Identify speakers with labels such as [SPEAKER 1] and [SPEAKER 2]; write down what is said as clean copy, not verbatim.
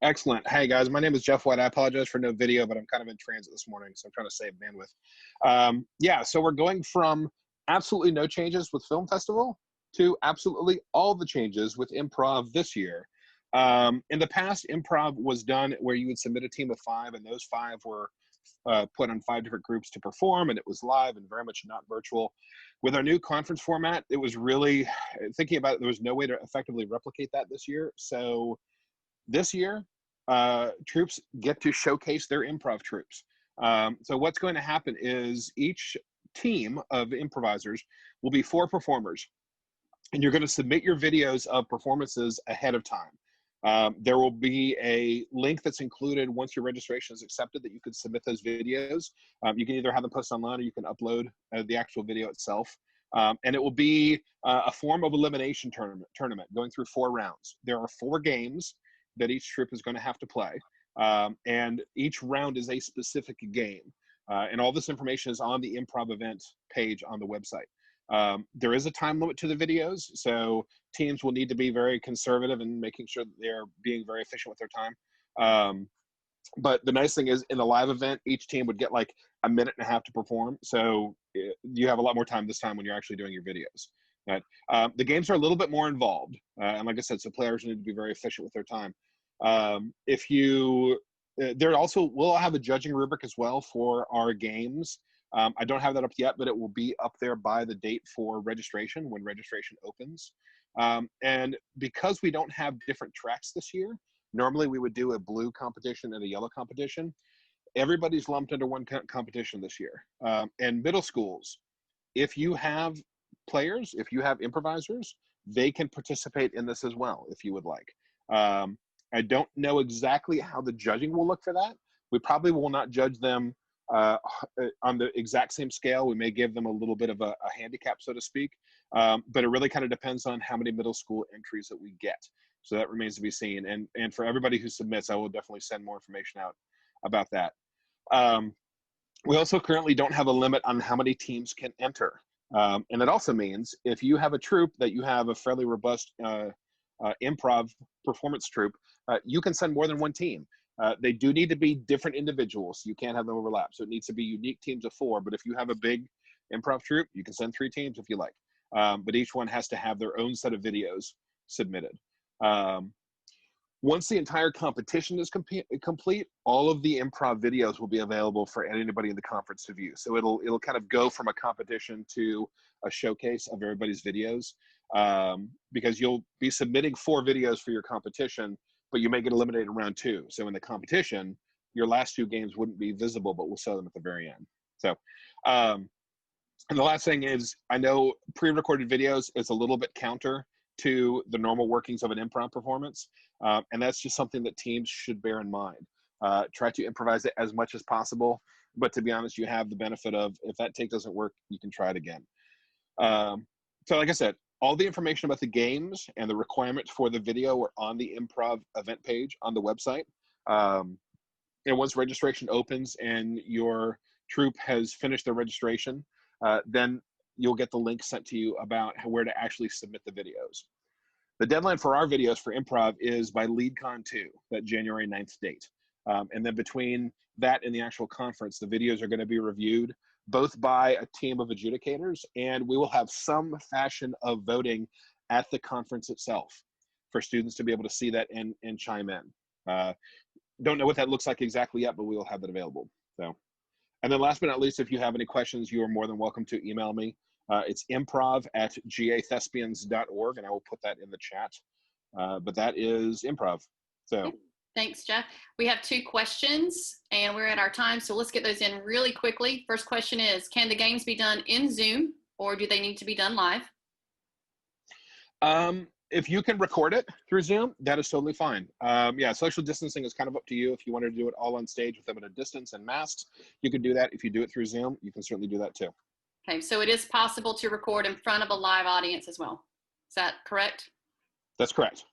[SPEAKER 1] Excellent. Hey guys, my name is Jeff White. I apologize for no video, but I'm kind of in transit this morning, so I'm trying to save bandwidth. Yeah, so we're going from absolutely no changes with Film Festival to absolutely all the changes with Improv this year. In the past, Improv was done where you would submit a team of 5, and those 5 were put on 5 different groups to perform, and it was live and very much not virtual. With our new conference format, it was really, thinking about it, there was no way to effectively replicate that this year. So this year, troops get to showcase their improv troops. So what's going to happen is each team of improvisers will be 4 performers, and you're going to submit your videos of performances ahead of time. There will be a link that's included once your registration is accepted that you can submit those videos. You can either have them posted online or you can upload the actual video itself. And it will be a form of elimination tournament going through 4 rounds. There are 4 games that each troop is going to have to play. And each round is a specific game. And all this information is on the Improv event page on the website. There is a time limit to the videos, so teams will need to be very conservative in making sure that they're being very efficient with their time. But the nice thing is, in the live event, each team would get like a minute and a half to perform, so you have a lot more time this time when you're actually doing your videos. But the games are a little bit more involved, and like I said, so players need to be very efficient with their time. There also will have a judging rubric as well for our games. I don't have that up yet, but it will be up there by the date for registration, when registration opens. And because we don't have different tracks this year, normally we would do a blue competition and a yellow competition. Everybody's lumped into one competition this year. And middle schools, if you have players, if you have improvisers, they can participate in this as well, if you would like. I don't know exactly how the judging will look for that. We probably will not judge them on the exact same scale. We may give them a little bit of a handicap, so to speak, but it really kind of depends on how many middle school entries that we get. So that remains to be seen. And for everybody who submits, I will definitely send more information out about that. We also currently don't have a limit on how many teams can enter. And it also means if you have a troupe that you have a fairly robust improv performance troupe, you can send more than 1 team. They do need to be different individuals. You can't have them overlap. So it needs to be unique teams of 4. But if you have a big improv troupe, you can send 3 teams if you like. But each one has to have their own set of videos submitted. Once the entire competition is complete, all of the improv videos will be available for anybody in the conference to view. So it'll kind of go from a competition to a showcase of everybody's videos, because you'll be submitting 4 videos for your competition, but you may get eliminated in round 2. So in the competition, your last 2 games wouldn't be visible, but we'll show them at the very end. So, and the last thing is, I know pre-recorded videos is a little bit counter to the normal workings of an improv performance. And that's just something that teams should bear in mind. Try to improvise it as much as possible. But to be honest, you have the benefit of, if that take doesn't work, you can try it again. So like I said, all the information about the games and the requirements for the video are on the Improv event page on the website. And once registration opens and your troupe has finished their registration, then you'll get the link sent to you about where to actually submit the videos. The deadline for our videos for Improv is by LeadCon 2, that January 9th date. And then between that and the actual conference, the videos are going to be reviewed both by a team of adjudicators, and we will have some fashion of voting at the conference itself for students to be able to see that and chime in. Don't know what that looks like exactly yet, but we will have that available. So, and then last but not least, if you have any questions, you are more than welcome to email me. It's improv@gathespians.org, and I will put that in the chat. But that is Improv. So.
[SPEAKER 2] Thanks, Jeff. We have 2 questions, and we're at our time, so let's get those in really quickly. First question is, can the games be done in Zoom, or do they need to be done live?
[SPEAKER 1] If you can record it through Zoom, that is totally fine. Yeah, social distancing is kind of up to you. If you wanted to do it all on stage with them at a distance and masks, you can do that. If you do it through Zoom, you can certainly do that too.
[SPEAKER 2] Okay, so it is possible to record in front of a live audience as well. Is that correct?
[SPEAKER 1] That's correct.